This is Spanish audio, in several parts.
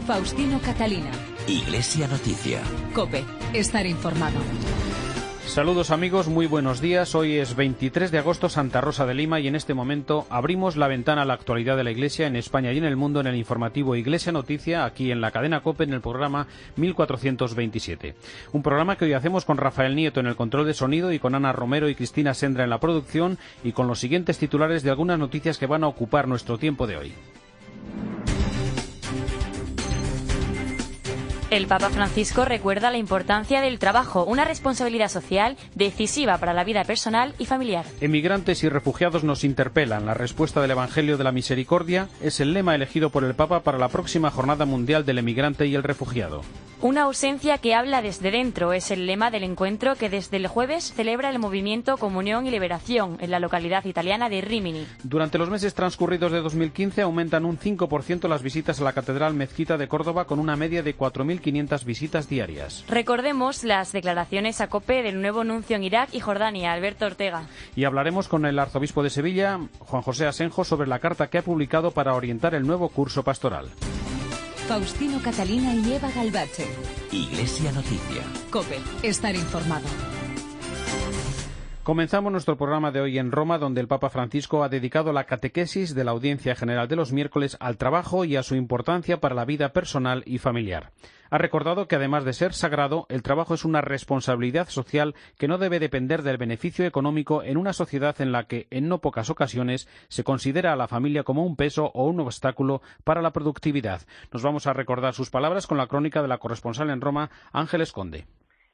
Faustino Catalina. Iglesia Noticia. COPE. Estar informado. Saludos amigos, muy buenos días. Hoy es 23 de agosto, Santa Rosa de Lima, y en este momento abrimos la ventana a la actualidad de la Iglesia en España y en el mundo en el informativo Iglesia Noticia, aquí en la cadena COPE, en el programa 1427. Un programa que hoy hacemos con Rafael Nieto en el control de sonido y con Ana Romero y Cristina Sendra en la producción, y con los siguientes titulares de algunas noticias que van a ocupar nuestro tiempo de hoy. El Papa Francisco recuerda la importancia del trabajo, una responsabilidad social decisiva para la vida personal y familiar. Emigrantes y refugiados nos interpelan. La respuesta del Evangelio de la Misericordia es el lema elegido por el Papa para la próxima Jornada Mundial del Emigrante y el Refugiado. Una ausencia que habla desde dentro es el lema del encuentro que desde el jueves celebra el movimiento Comunión y Liberación en la localidad italiana de Rímini. Durante los meses transcurridos de 2015 aumentan un 5% las visitas a la Catedral Mezquita de Córdoba, con una media de 4.500 visitas diarias. Recordemos las declaraciones a COPE del nuevo nuncio en Irak y Jordania, Alberto Ortega. Y hablaremos con el arzobispo de Sevilla, Juan José Asenjo, sobre la carta que ha publicado para orientar el nuevo curso pastoral. Faustino Catalina y Eva Galvache. Iglesia Noticia. COPE. Estar informado. Comenzamos nuestro programa de hoy en Roma, donde el Papa Francisco ha dedicado la catequesis de la Audiencia General de los miércoles al trabajo y a su importancia para la vida personal y familiar. Ha recordado que, además de ser sagrado, el trabajo es una responsabilidad social que no debe depender del beneficio económico en una sociedad en la que, en no pocas ocasiones, se considera a la familia como un peso o un obstáculo para la productividad. Nos vamos a recordar sus palabras con la crónica de la corresponsal en Roma, Ángeles Conde.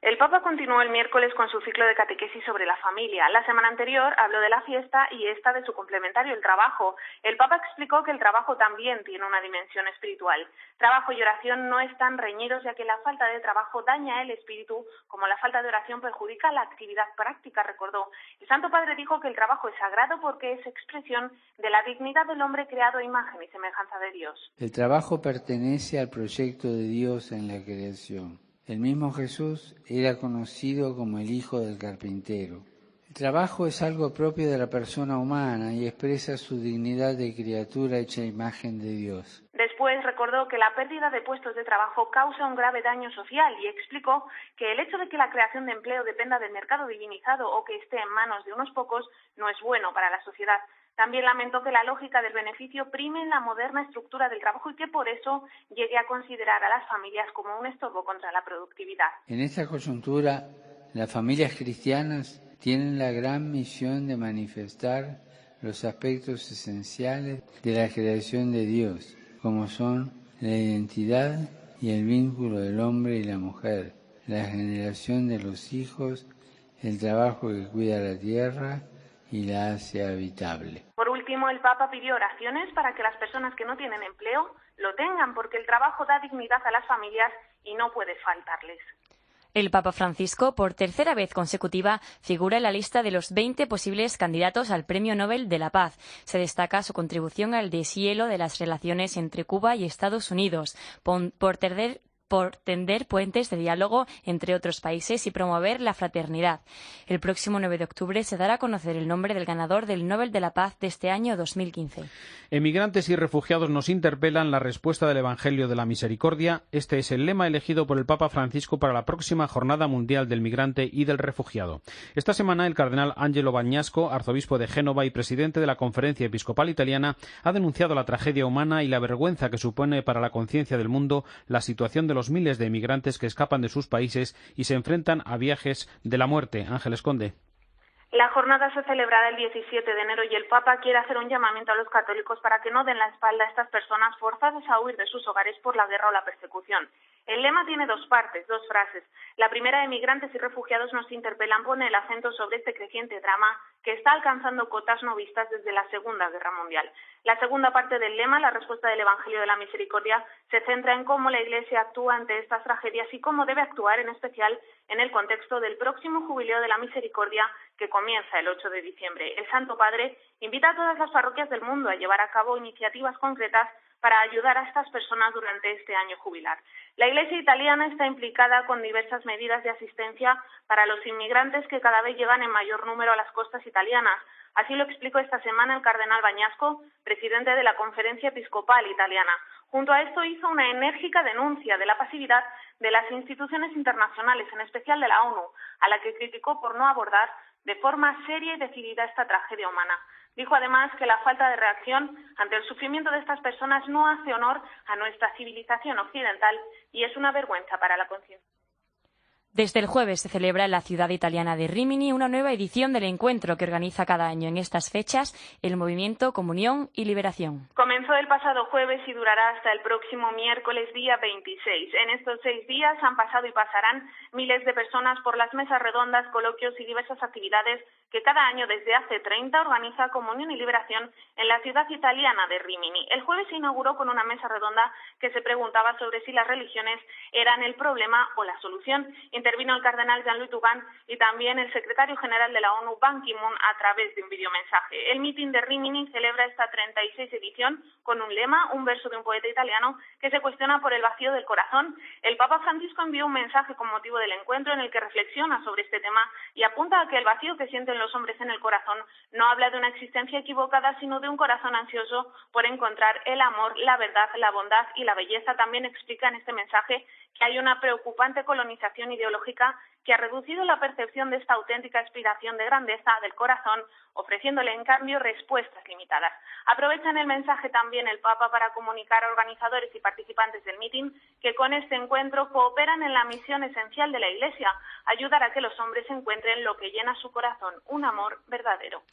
El Papa continuó el miércoles con su ciclo de catequesis sobre la familia. La semana anterior habló de la fiesta y esta de su complementario, el trabajo. El Papa explicó que el trabajo también tiene una dimensión espiritual. Trabajo y oración no están reñidos, ya que la falta de trabajo daña el espíritu, como la falta de oración perjudica la actividad práctica, recordó. El Santo Padre dijo que el trabajo es sagrado porque es expresión de la dignidad del hombre creado a imagen y semejanza de Dios. El trabajo pertenece al proyecto de Dios en la creación. El mismo Jesús era conocido como el Hijo del Carpintero. El trabajo es algo propio de la persona humana y expresa su dignidad de criatura hecha a imagen de Dios. Después recordó que la pérdida de puestos de trabajo causa un grave daño social y explicó que el hecho de que la creación de empleo dependa del mercado divinizado o que esté en manos de unos pocos no es bueno para la sociedad. También lamentó que la lógica del beneficio prime en la moderna estructura del trabajo y que por eso llegue a considerar a las familias como un estorbo contra la productividad. En esta coyuntura, las familias cristianas tienen la gran misión de manifestar los aspectos esenciales de la creación de Dios, como son la identidad y el vínculo del hombre y la mujer, la generación de los hijos, el trabajo que cuida la tierra y la hace habitable. Por último, el Papa pidió oraciones para que las personas que no tienen empleo lo tengan, porque el trabajo da dignidad a las familias y no puede faltarles. El Papa Francisco, por tercera vez consecutiva, figura en la lista de los 20 posibles candidatos al Premio Nobel de la Paz. Se destaca su contribución al deshielo de las relaciones entre Cuba y Estados Unidos, por tender puentes de diálogo entre otros países y promover la fraternidad. El próximo 9 de octubre se dará a conocer el nombre del ganador del Nobel de la Paz de este año 2015. Emigrantes y refugiados nos interpelan la respuesta del Evangelio de la Misericordia. Este es el lema elegido por el Papa Francisco para la próxima Jornada Mundial del Migrante y del Refugiado. Esta semana el cardenal Angelo Bagnasco, arzobispo de Génova y presidente de la Conferencia Episcopal Italiana, ha denunciado la tragedia humana y la vergüenza que supone para la conciencia del mundo la situación de los miles de emigrantes que escapan de sus países y se enfrentan a viajes de la muerte. Ángeles Conde. La jornada se celebrará el 17 de enero y el Papa quiere hacer un llamamiento a los católicos para que no den la espalda a estas personas forzadas a huir de sus hogares por la guerra o la persecución. El lema tiene dos partes, dos frases. La primera, emigrantes y refugiados nos interpelan, pone el acento sobre este creciente drama que está alcanzando cotas no vistas desde la Segunda Guerra Mundial. La segunda parte del lema, la respuesta del Evangelio de la Misericordia, se centra en cómo la Iglesia actúa ante estas tragedias y cómo debe actuar, en especial en el contexto del próximo Jubileo de la Misericordia que comienza el 8 de diciembre. El Santo Padre invita a todas las parroquias del mundo a llevar a cabo iniciativas concretas para ayudar a estas personas durante este año jubilar. La Iglesia italiana está implicada con diversas medidas de asistencia para los inmigrantes que cada vez llegan en mayor número a las costas italianas. Así lo explicó esta semana el cardenal Bagnasco, presidente de la Conferencia Episcopal Italiana. Junto a esto hizo una enérgica denuncia de la pasividad de las instituciones internacionales, en especial de la ONU, a la que criticó por no abordar de forma seria y decidida esta tragedia humana. Dijo además que la falta de reacción ante el sufrimiento de estas personas no hace honor a nuestra civilización occidental y es una vergüenza para la conciencia. Desde el jueves se celebra en la ciudad italiana de Rímini una nueva edición del encuentro que organiza cada año en estas fechas el movimiento Comunión y Liberación. Comenzó el pasado jueves y durará hasta el próximo miércoles día 26. En estos 6 días han pasado y pasarán miles de personas por las mesas redondas, coloquios y diversas actividades que cada año desde hace 30 organiza Comunión y Liberación en la ciudad italiana de Rímini. El jueves se inauguró con una mesa redonda que se preguntaba sobre si las religiones eran el problema o la solución. Intervino el cardenal Jean-Louis Tubán y también el secretario general de la ONU, Ban Ki-moon, a través de un videomensaje. El mitin de Rímini celebra esta 36 edición con un lema, un verso de un poeta italiano que se cuestiona por el vacío del corazón. El Papa Francisco envió un mensaje con motivo del encuentro en el que reflexiona sobre este tema y apunta a que el vacío que sienten los hombres en el corazón no habla de una existencia equivocada, sino de un corazón ansioso por encontrar el amor, la verdad, la bondad y la belleza. También explica en este mensaje que hay una preocupante colonización ideológica que ha reducido la percepción de esta auténtica aspiración de grandeza del corazón, ofreciéndole en cambio respuestas limitadas. Aprovechan el mensaje también el Papa para comunicar a organizadores y participantes del mitin que con este encuentro cooperan en la misión esencial de la Iglesia, ayudar a que los hombres encuentren lo que llena su corazón, un amor verdadero.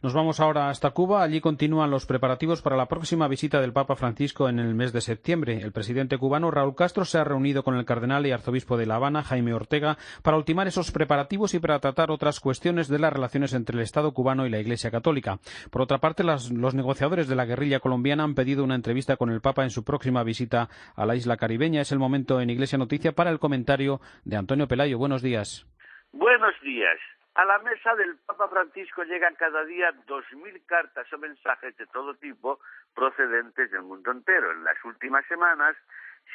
Nos vamos ahora hasta Cuba. Allí continúan los preparativos para la próxima visita del Papa Francisco en el mes de septiembre. El presidente cubano Raúl Castro se ha reunido con el cardenal y arzobispo de La Habana, Jaime Ortega, para ultimar esos preparativos y para tratar otras cuestiones de las relaciones entre el Estado cubano y la Iglesia Católica. Por otra parte, los negociadores de la guerrilla colombiana han pedido una entrevista con el Papa en su próxima visita a la isla caribeña. Es el momento en Iglesia Noticia para el comentario de Antonio Pelayo. Buenos días. Buenos días. A la mesa del Papa Francisco llegan cada día 2.000 cartas o mensajes de todo tipo procedentes del mundo entero. En las últimas semanas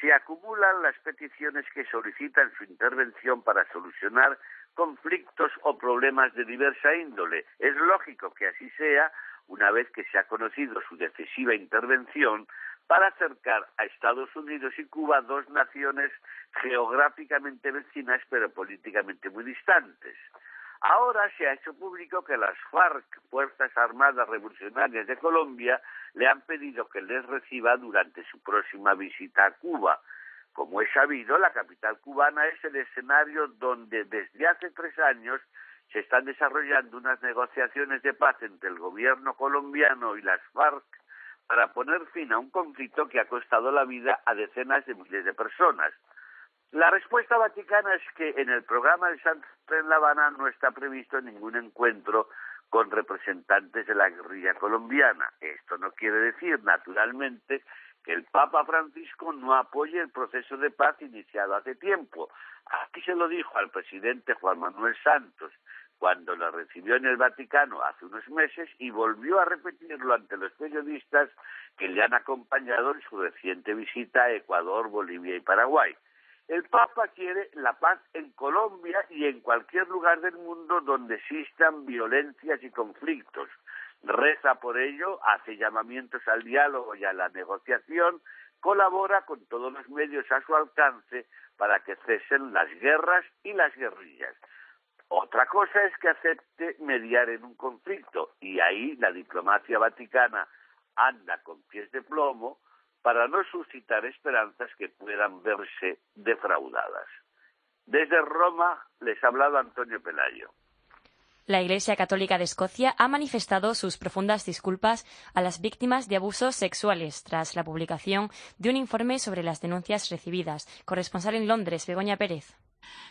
se acumulan las peticiones que solicitan su intervención para solucionar conflictos o problemas de diversa índole. Es lógico que así sea, una vez que se ha conocido su decisiva intervención para acercar a Estados Unidos y Cuba, dos naciones geográficamente vecinas pero políticamente muy distantes. Ahora se ha hecho público que las FARC, Fuerzas Armadas Revolucionarias de Colombia, le han pedido que les reciba durante su próxima visita a Cuba. Como es sabido, la capital cubana es el escenario donde desde hace 3 años se están desarrollando unas negociaciones de paz entre el gobierno colombiano y las FARC para poner fin a un conflicto que ha costado la vida a decenas de miles de personas. La respuesta vaticana es que en el programa del Santo en La Habana no está previsto ningún encuentro con representantes de la guerrilla colombiana. Esto no quiere decir, naturalmente, que el Papa Francisco no apoye el proceso de paz iniciado hace tiempo. Aquí se lo dijo al presidente Juan Manuel Santos cuando lo recibió en el Vaticano hace unos meses y volvió a repetirlo ante los periodistas que le han acompañado en su reciente visita a Ecuador, Bolivia y Paraguay. El Papa quiere la paz en Colombia y en cualquier lugar del mundo donde existan violencias y conflictos. Reza por ello, hace llamamientos al diálogo y a la negociación, colabora con todos los medios a su alcance para que cesen las guerras y las guerrillas. Otra cosa es que acepte mediar en un conflicto, y ahí la diplomacia vaticana anda con pies de plomo para no suscitar esperanzas que puedan verse defraudadas. Desde Roma les ha hablado Antonio Pelayo. La Iglesia Católica de Escocia ha manifestado sus profundas disculpas a las víctimas de abusos sexuales tras la publicación de un informe sobre las denuncias recibidas. Corresponsal en Londres, Begoña Pérez.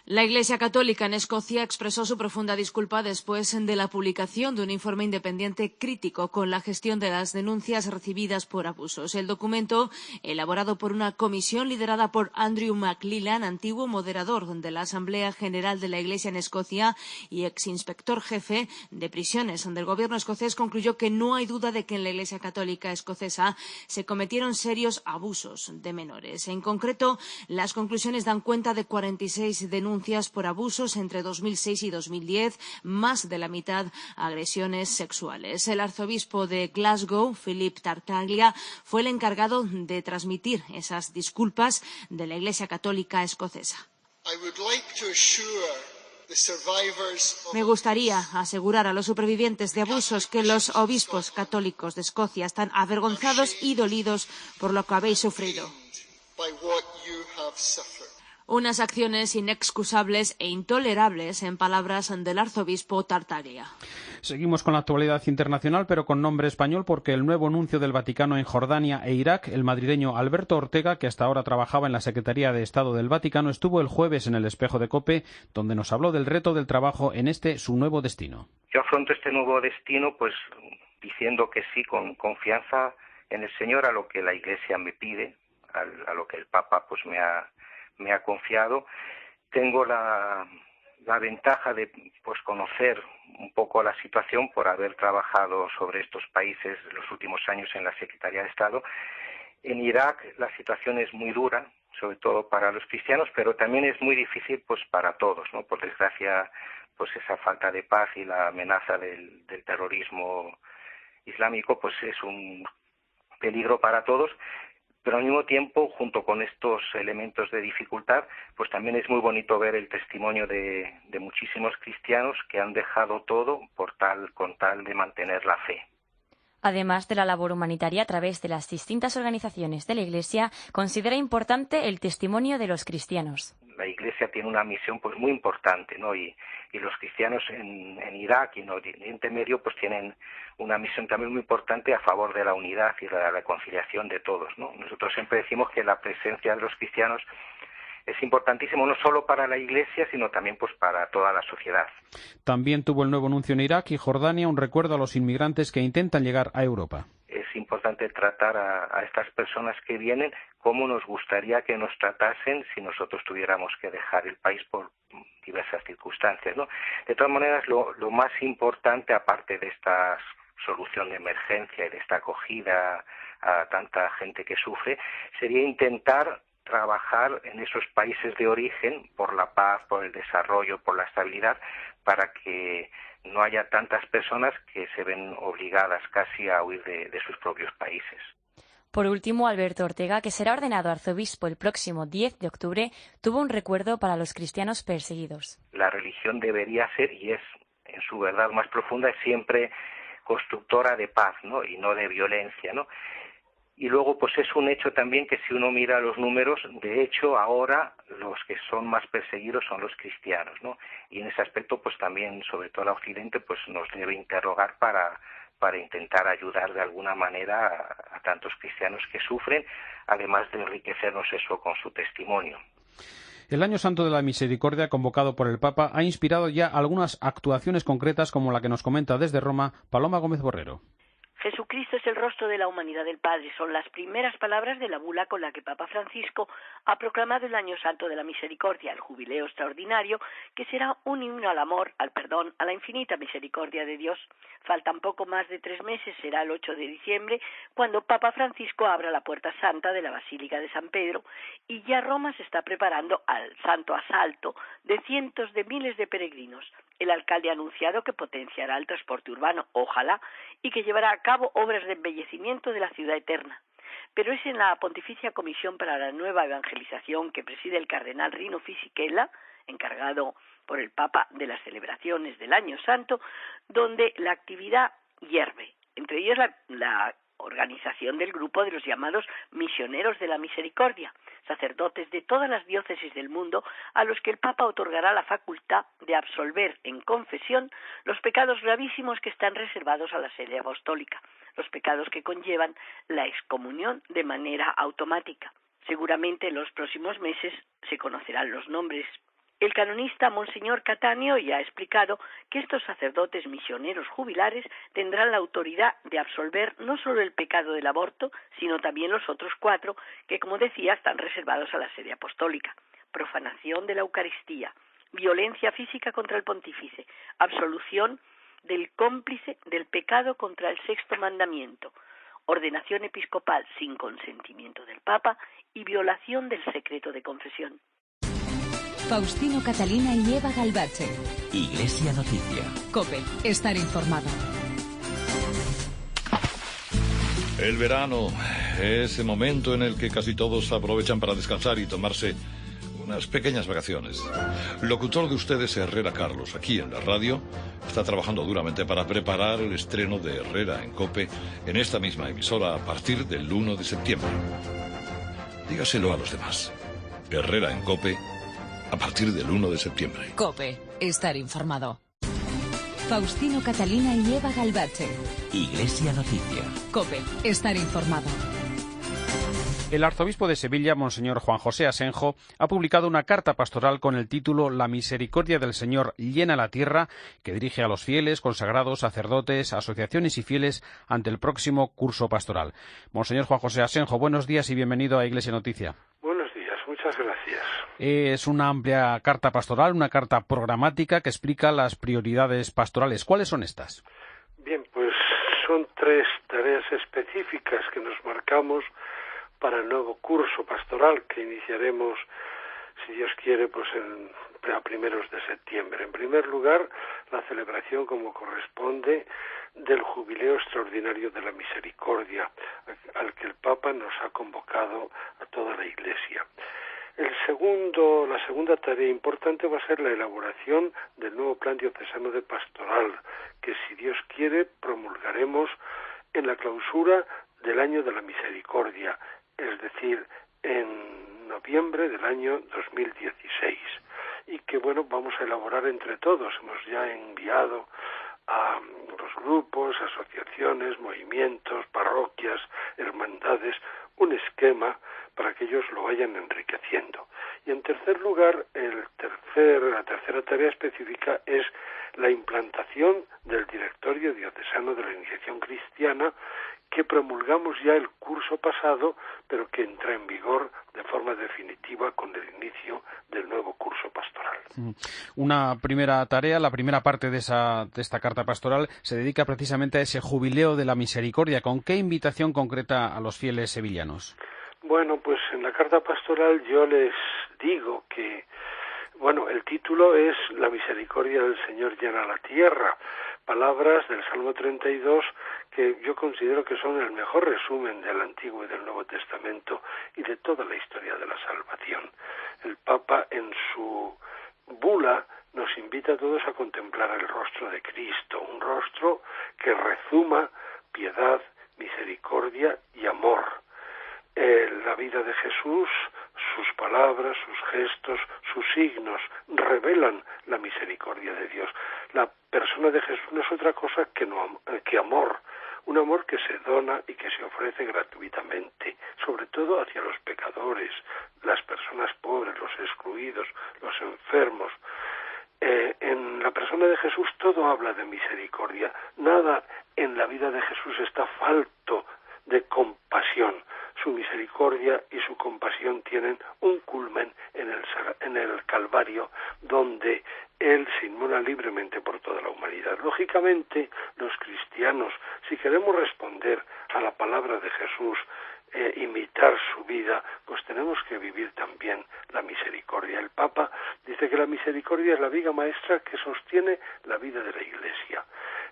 La Iglesia Católica en Escocia expresó su profunda disculpa después de la publicación de un informe independiente crítico con la gestión de las denuncias recibidas por abusos. El documento, elaborado por una comisión liderada por Andrew McLellan, antiguo moderador de la Asamblea General de la Iglesia en Escocia y exinspector jefe de prisiones del gobierno escocés, concluyó que no hay duda de que en la Iglesia Católica escocesa se cometieron serios abusos de menores. En concreto, las conclusiones dan cuenta de 46 denuncias por abusos entre 2006 y 2010, más de la mitad agresiones sexuales. El arzobispo de Glasgow, Philip Tartaglia, fue el encargado de transmitir esas disculpas de la Iglesia Católica escocesa. Me gustaría asegurar a los supervivientes de abusos que los obispos católicos de Escocia están avergonzados y dolidos por lo que habéis sufrido. Unas acciones inexcusables e intolerables, en palabras del arzobispo Tartaglia. Seguimos con la actualidad internacional, pero con nombre español, porque el nuevo nuncio del Vaticano en Jordania e Irak, el madrileño Alberto Ortega, que hasta ahora trabajaba en la Secretaría de Estado del Vaticano, estuvo el jueves en el Espejo de COPE, donde nos habló del reto del trabajo en su nuevo destino. Yo afronto este nuevo destino, pues, diciendo que sí, con confianza en el Señor, a lo que la Iglesia me pide, a lo que el Papa, pues, me ha confiado. Tengo la ventaja de, pues, conocer un poco la situación por haber trabajado sobre estos países los últimos años en la Secretaría de Estado. En Irak la situación es muy dura, sobre todo para los cristianos, pero también es muy difícil, pues, para todos, ¿no? Por desgracia, pues, esa falta de paz y la amenaza del terrorismo islámico, pues, es un peligro para todos. Pero al mismo tiempo, junto con estos elementos de dificultad, pues también es muy bonito ver el testimonio de muchísimos cristianos que han dejado todo con tal de mantener la fe. Además de la labor humanitaria a través de las distintas organizaciones de la Iglesia, considera importante el testimonio de los cristianos. La Iglesia tiene una misión, pues, muy importante, ¿no? Y los cristianos en Irak y en Oriente Medio, pues, tienen una misión también muy importante a favor de la unidad y la reconciliación de todos, ¿no? Nosotros siempre decimos que la presencia de los cristianos es importantísimo no solo para la Iglesia, sino también, pues, para toda la sociedad. También tuvo el nuevo nuncio en Irak y Jordania un recuerdo a los inmigrantes que intentan llegar a Europa. Es importante tratar a estas personas que vienen como nos gustaría que nos tratasen si nosotros tuviéramos que dejar el país por diversas circunstancias, ¿no? De todas maneras, lo más importante, aparte de esta solución de emergencia y de esta acogida a tanta gente que sufre, sería intentar trabajar en esos países de origen por la paz, por el desarrollo, por la estabilidad, para que no haya tantas personas que se ven obligadas casi a huir de sus propios países. Por último, Alberto Ortega, que será ordenado arzobispo el próximo 10 de octubre, tuvo un recuerdo para los cristianos perseguidos. La religión debería ser, y es en su verdad más profunda, siempre constructora de paz, ¿no? Y no de violencia, ¿no? Y luego, pues, es un hecho también que si uno mira los números, de hecho, ahora los que son más perseguidos son los cristianos, ¿no? Y en ese aspecto, pues, también, sobre todo el Occidente, pues, nos debe interrogar para intentar ayudar de alguna manera a tantos cristianos que sufren, además de enriquecernos eso con su testimonio. El Año Santo de la Misericordia, convocado por el Papa, ha inspirado ya algunas actuaciones concretas, como la que nos comenta desde Roma Paloma Gómez Borrero. Jesucristo es el rostro de la humanidad del Padre. Son las primeras palabras de la bula con la que Papa Francisco ha proclamado el Año Santo de la Misericordia, el jubileo extraordinario, que será un himno al amor, al perdón, a la infinita misericordia de Dios. Faltan poco más de 3 meses, será el 8 de diciembre, cuando Papa Francisco abra la Puerta Santa de la Basílica de San Pedro, y ya Roma se está preparando al santo asalto de cientos de miles de peregrinos. El alcalde ha anunciado que potenciará el transporte urbano, ojalá, y que llevará a cabo obras de embellecimiento de la ciudad eterna. Pero es en la Pontificia Comisión para la Nueva Evangelización que preside el cardenal Rino Fisichella, encargado por el Papa de las celebraciones del Año Santo, donde la actividad hierve. Entre ellos la organización del grupo de los llamados misioneros de la misericordia, sacerdotes de todas las diócesis del mundo a los que el Papa otorgará la facultad de absolver en confesión los pecados gravísimos que están reservados a la sede apostólica, los pecados que conllevan la excomunión de manera automática. Seguramente en los próximos meses se conocerán los nombres El canonista Monseñor Cattaneo ya ha explicado que estos sacerdotes misioneros jubilares tendrán la autoridad de absolver no solo el pecado del aborto, sino también los otros 4 que, como decía, están reservados a la sede apostólica: profanación de la Eucaristía, violencia física contra el pontífice, absolución del cómplice del pecado contra el 6º mandamiento, ordenación episcopal sin consentimiento del Papa y violación del secreto de confesión. Faustino Catalina y Eva Galbache. Iglesia Noticia. COPE. Estar informado. El verano, ese momento en el que casi todos aprovechan para descansar y tomarse unas pequeñas vacaciones. El locutor de ustedes, Herrera Carlos, aquí en la radio, está trabajando duramente para preparar el estreno de Herrera en COPE en esta misma emisora a partir del 1 de septiembre. Dígaselo a los demás. Herrera en COPE a partir del 1 de septiembre. COPE. Estar informado. Faustino Catalina y Eva Galbache. Iglesia Noticia. COPE. Estar informado. El arzobispo de Sevilla, Monseñor Juan José Asenjo, ha publicado una carta pastoral con el título La misericordia del Señor llena la tierra, que dirige a los fieles, consagrados, sacerdotes, asociaciones y fieles ante el próximo curso pastoral. Monseñor Juan José Asenjo, buenos días y bienvenido a Iglesia Noticia. Buenos días, muchas gracias. Es una amplia carta pastoral, una carta programática que explica las prioridades pastorales. ¿Cuáles son estas? Bien, pues son 3 tareas específicas que nos marcamos para el nuevo curso pastoral que iniciaremos, si Dios quiere, pues a primeros de septiembre. En primer lugar, la celebración, como corresponde, del Jubileo Extraordinario de la Misericordia, al que el Papa nos ha convocado a toda la Iglesia. La segunda tarea importante va a ser la elaboración del nuevo Plan Diocesano de Pastoral, que, si Dios quiere, promulgaremos en la clausura del Año de la Misericordia, es decir, en noviembre del año 2016, y que, bueno, vamos a elaborar entre todos. Hemos ya enviado a los grupos, asociaciones, movimientos, parroquias, hermandades, un esquema para que ellos lo vayan enriqueciendo. Y en tercer lugar, la tercera tarea específica es la implantación del Directorio Diocesano de la Iniciación Cristiana, que promulgamos ya el curso pasado, pero que entra en vigor de forma definitiva con el inicio del nuevo curso pastoral. Una primera tarea, la primera parte de esta carta pastoral, se dedica precisamente a ese Jubileo de la Misericordia. ¿Con qué invitación concreta a los fieles sevillanos? Bueno, pues en la carta pastoral yo les digo que, el título es La misericordia del Señor llena la tierra, palabras del Salmo 32 que yo considero que son el mejor resumen del Antiguo y del Nuevo Testamento y de toda la historia de la salvación. El Papa, en su bula, nos invita a todos a contemplar el rostro de Cristo, un rostro que rezuma piedad, misericordia y amor. La vida de Jesús, sus palabras, sus gestos, sus signos revelan la misericordia de Dios. La persona de Jesús no es otra cosa que amor, un amor que se dona y que se ofrece gratuitamente, sobre todo hacia los pecadores, las personas pobres, los excluidos, los enfermos. En la persona de Jesús todo habla de misericordia. Nada en la vida de Jesús está falto de compasión. Su misericordia y su compasión tienen un culmen en el Calvario, donde Él se inmola libremente por toda la humanidad. Lógicamente, los cristianos, si queremos responder a la palabra de Jesús, imitar su vida, pues tenemos que vivir también la misericordia. El Papa dice que la misericordia es la viga maestra que sostiene la vida de la Iglesia.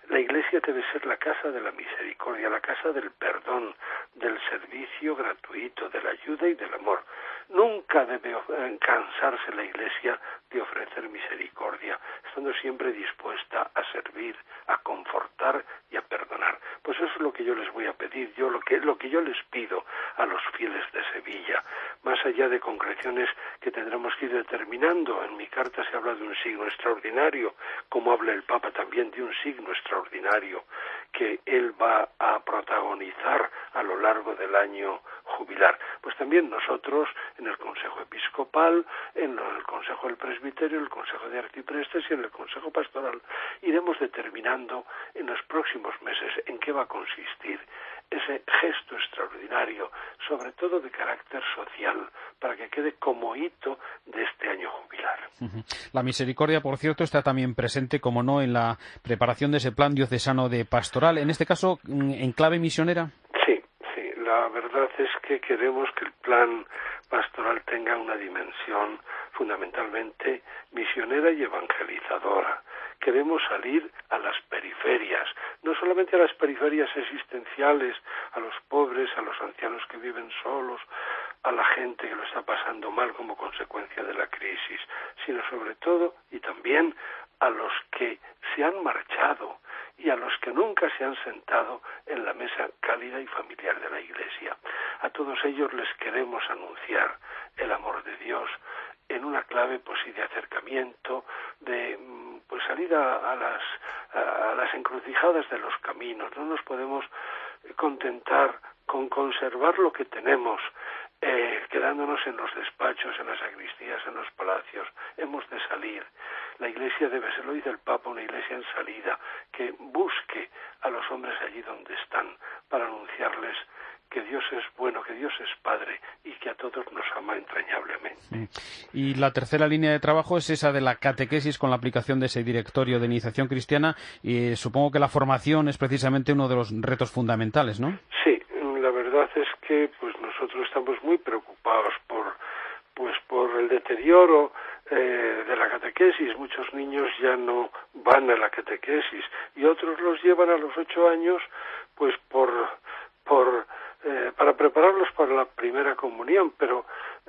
La Iglesia debe ser la casa de la misericordia, la casa del perdón, del servicio gratuito, de la ayuda y del amor. Nunca debe cansarse la Iglesia de ofrecer misericordia, estando siempre dispuesta a servir, a confortar y a perdonar. Pues eso es lo que yo les voy a pedir, lo que yo les pido a los fieles de Sevilla, más allá de concreciones que tendremos que ir determinando. En mi carta se habla de un signo extraordinario, como habla el Papa también de un signo extraordinario, que él va a protagonizar a lo largo del año jubilar. Pues también nosotros, en el Consejo Episcopal, en el Consejo del Presbiterio, el Consejo de Arciprestes y en el Consejo Pastoral, iremos determinando en los próximos meses en qué va a consistir ese gesto extraordinario, sobre todo de carácter social, para que quede como hito de este año jubilar. La misericordia, por cierto, está también presente, como no, en la preparación de ese plan diocesano de pastoral, en este caso en clave misionera. Sí, la verdad es que queremos que el plan pastoral tenga una dimensión fundamentalmente misionera y evangelizadora. Queremos salir a las periferias, no solamente a las periferias existenciales, a los pobres, a los ancianos que viven solos, a la gente que lo está pasando mal como consecuencia de la crisis, sino sobre todo y también a los que se han marchado y a los que nunca se han sentado en la mesa cálida y familiar de la Iglesia. A todos ellos les queremos anunciar el amor de Dios en una clave pues sí de acercamiento, de pues salir a las encrucijadas de los caminos. No nos podemos contentar con conservar lo que tenemos, quedándonos en los despachos, en las sacristías, en los palacios. Hemos de salir. La Iglesia debe ser, lo dice el Papa, una Iglesia en salida, que busque a los hombres allí donde están, para anunciarles que Dios es bueno, que Dios es Padre y que a todos nos ama entrañablemente. Y la tercera línea de trabajo es esa de la catequesis con la aplicación de ese directorio de iniciación cristiana, y supongo que la formación es precisamente uno de los retos fundamentales, ¿no? Sí, la verdad es que pues nosotros estamos muy preocupados por el deterioro de la catequesis. Muchos niños ya no van a la catequesis y otros los llevan a los 8 años pues para prepararlos para la primera comunión, pero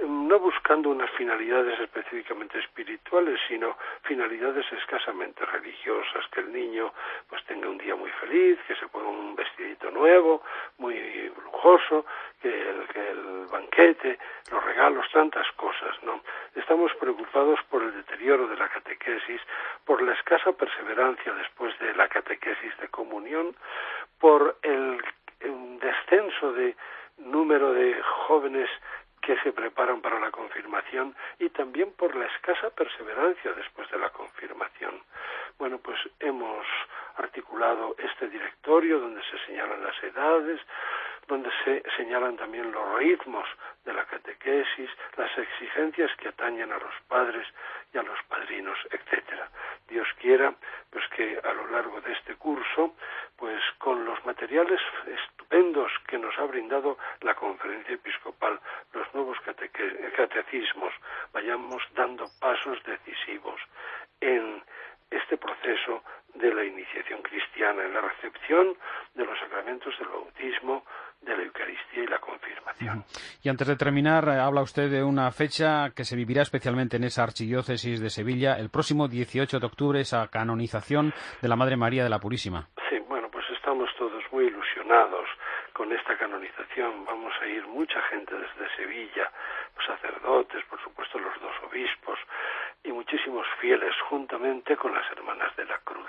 no buscando unas finalidades específicamente espirituales, sino finalidades escasamente religiosas, que el niño pues tenga un día muy feliz, que se ponga un vestidito nuevo, muy lujoso, que el banquete, los regalos, tantas cosas, ¿no? Estamos preocupados por el deterioro de la catequesis, por la escasa perseverancia después de la catequesis de comunión, por el descenso de número de jóvenes que se preparan para la confirmación y también por la escasa perseverancia después de la confirmación. Bueno, pues hemos articulado este directorio donde se señalan las edades, donde se señalan también los ritmos de la catequesis, las exigencias que atañen a los padres y a los padrinos, etcétera. Dios quiera pues que a lo largo de este curso, pues con los materiales estupendos que nos ha brindado la Conferencia Episcopal, los nuevos catecismos, vayamos dando pasos decisivos en este proceso de la iniciación cristiana, en la recepción de los sacramentos del bautismo, de la Eucaristía y la confirmación. Y antes de terminar, habla usted de una fecha que se vivirá especialmente en esa archidiócesis de Sevilla, el próximo 18 de octubre, esa canonización de la Madre María de la Purísima. Sí, bueno, pues estamos todos muy ilusionados con esta canonización. Vamos a ir mucha gente desde Sevilla, los sacerdotes, por supuesto los 2 obispos y muchísimos fieles, juntamente con las Hermanas de la Cruz.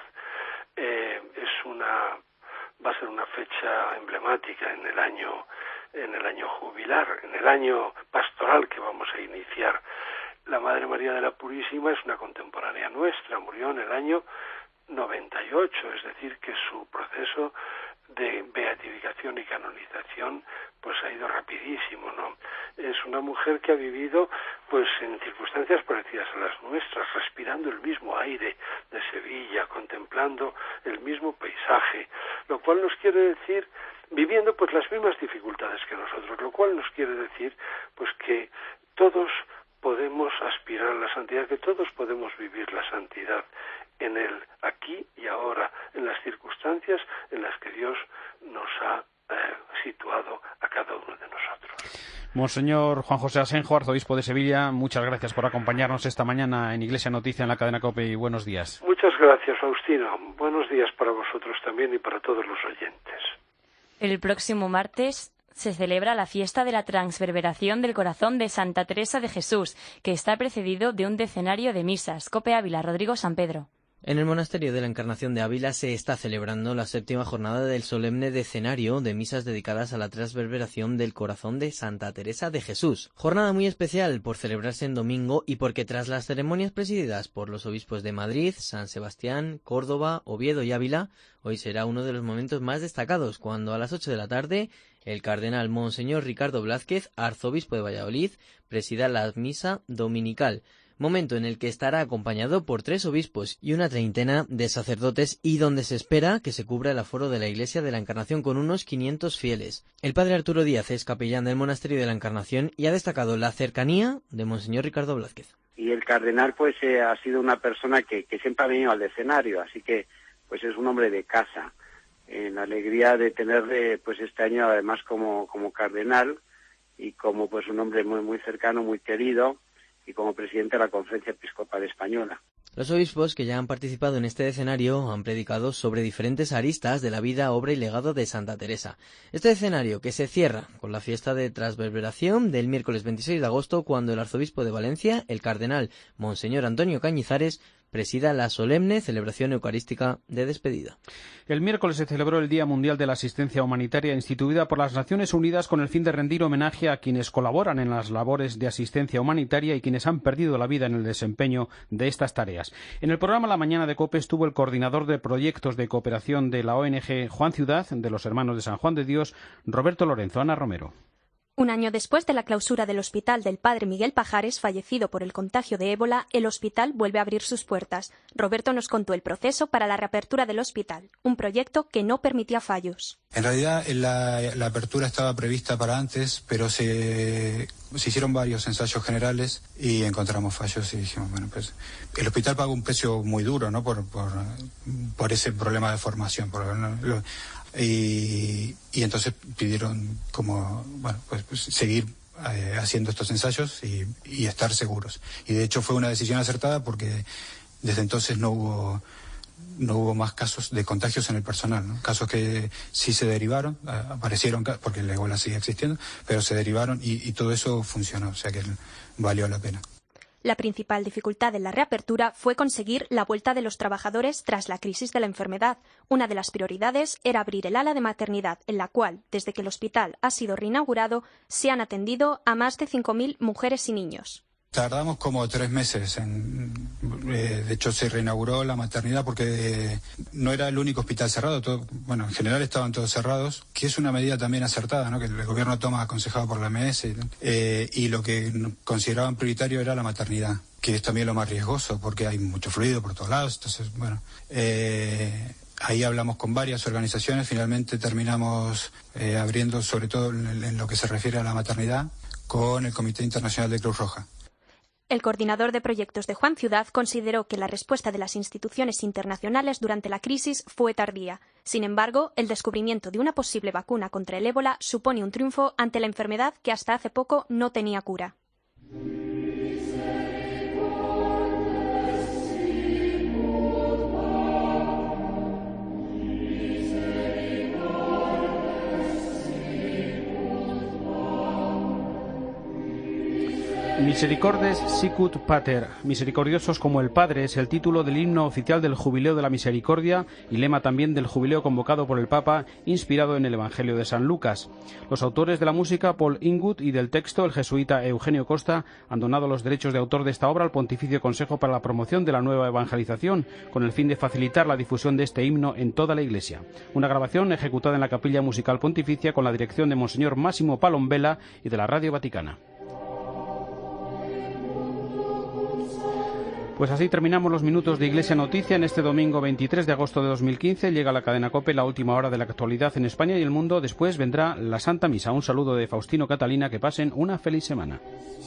Va a ser una fecha emblemática en el año jubilar, en el año pastoral que vamos a iniciar. La Madre María de la Purísima es una contemporánea nuestra, murió en el año 98, es decir, que su proceso de beatificación y canonización pues ha ido rapidísimo, ¿no? Es una mujer que ha vivido pues en circunstancias parecidas a las nuestras, respirando el mismo aire de Sevilla, contemplando el mismo paisaje, lo cual nos quiere decir, viviendo pues las mismas dificultades que nosotros, lo cual nos quiere decir pues que todos podemos aspirar a la santidad, que todos podemos vivir la santidad en el aquí y ahora, en las circunstancias en las que Dios nos ha situado a cada uno de nosotros. Monseñor Juan José Asenjo, arzobispo de Sevilla, muchas gracias por acompañarnos esta mañana en Iglesia Noticia en la cadena COPE y buenos días. Muchas gracias, Faustino. Buenos días para vosotros también y para todos los oyentes. El próximo martes se celebra la fiesta de la Transverberación del Corazón de Santa Teresa de Jesús, que está precedido de un decenario de misas. COPE Ávila, Rodrigo San Pedro. En el Monasterio de la Encarnación de Ávila se está celebrando la 7ª jornada del solemne decenario de misas dedicadas a la transverberación del corazón de Santa Teresa de Jesús. Jornada muy especial por celebrarse en domingo y porque tras las ceremonias presididas por los obispos de Madrid, San Sebastián, Córdoba, Oviedo y Ávila, hoy será uno de los momentos más destacados cuando a las 8 de la tarde el cardenal Monseñor Ricardo Blázquez, arzobispo de Valladolid, presida la misa dominical. Momento en el que estará acompañado por 3 obispos y una treintena de sacerdotes y donde se espera que se cubra el aforo de la Iglesia de la Encarnación con unos 500 fieles. El padre Arturo Díaz es capellán del Monasterio de la Encarnación y ha destacado la cercanía de Monseñor Ricardo Blázquez. Y el cardenal pues ha sido una persona que siempre ha venido al escenario, así que pues es un hombre de casa. La alegría de tenerle pues este año además como cardenal y como pues un hombre muy cercano, muy querido, y como presidente de la Conferencia Episcopal Española. Los obispos que ya han participado en este escenario han predicado sobre diferentes aristas de la vida, obra y legado de Santa Teresa. Este escenario que se cierra con la fiesta de transverberación del miércoles 26 de agosto, cuando el arzobispo de Valencia, el cardenal Monseñor Antonio Cañizares, presida la solemne celebración eucarística de despedida. El miércoles se celebró el Día Mundial de la Asistencia Humanitaria, instituida por las Naciones Unidas con el fin de rendir homenaje a quienes colaboran en las labores de asistencia humanitaria y quienes han perdido la vida en el desempeño de estas tareas. En el programa La Mañana de COPE estuvo el coordinador de proyectos de cooperación de la ONG Juan Ciudad, de los Hermanos de San Juan de Dios, Roberto Lorenzo. Ana Romero. Un año después de la clausura del hospital del padre Miguel Pajares, fallecido por el contagio de ébola, el hospital vuelve a abrir sus puertas. Roberto nos contó el proceso para la reapertura del hospital, un proyecto que no permitía fallos. En realidad la apertura estaba prevista para antes, pero se hicieron varios ensayos generales y encontramos fallos y dijimos, bueno, pues el hospital pagó un precio muy duro, ¿no? Por ese problema de formación. Y entonces pidieron como, bueno, pues seguir haciendo estos ensayos y estar seguros. Y de hecho fue una decisión acertada porque desde entonces no hubo más casos de contagios en el personal, ¿no? Casos que sí se derivaron, aparecieron porque el ébola sigue existiendo, pero se derivaron y todo eso funcionó, o sea que valió la pena. La principal dificultad en la reapertura fue conseguir la vuelta de los trabajadores tras la crisis de la enfermedad. Una de las prioridades era abrir el ala de maternidad, en la cual, desde que el hospital ha sido reinaugurado, se han atendido a más de 5.000 mujeres y niños. Tardamos como 3 meses. De hecho, se reinauguró la maternidad porque no era el único hospital cerrado. En general estaban todos cerrados, que es una medida también acertada, ¿no? Que el gobierno toma aconsejado por la MS. Y lo que consideraban prioritario era la maternidad, que es también lo más riesgoso porque hay mucho fluido por todos lados. Entonces, ahí hablamos con varias organizaciones. Finalmente terminamos abriendo, sobre todo en lo que se refiere a la maternidad, con el Comité Internacional de Cruz Roja. El coordinador de proyectos de Juan Ciudad consideró que la respuesta de las instituciones internacionales durante la crisis fue tardía. Sin embargo, el descubrimiento de una posible vacuna contra el ébola supone un triunfo ante la enfermedad que hasta hace poco no tenía cura. Misericordes sicut pater, misericordiosos como el Padre, es el título del himno oficial del Jubileo de la Misericordia y lema también del jubileo convocado por el Papa, inspirado en el Evangelio de San Lucas. Los autores de la música, Paul Ingut, y del texto, el jesuita Eugenio Costa, han donado los derechos de autor de esta obra al Pontificio Consejo para la Promoción de la Nueva Evangelización, con el fin de facilitar la difusión de este himno en toda la Iglesia. Una grabación ejecutada en la Capilla Musical Pontificia con la dirección de Monseñor Máximo Palombela y de la Radio Vaticana. Pues así terminamos los minutos de Iglesia Noticia en este domingo 23 de agosto de 2015. Llega a la cadena COPE la última hora de la actualidad en España y el mundo. Después vendrá la Santa Misa. Un saludo de Faustino Catalina. Que pasen una feliz semana.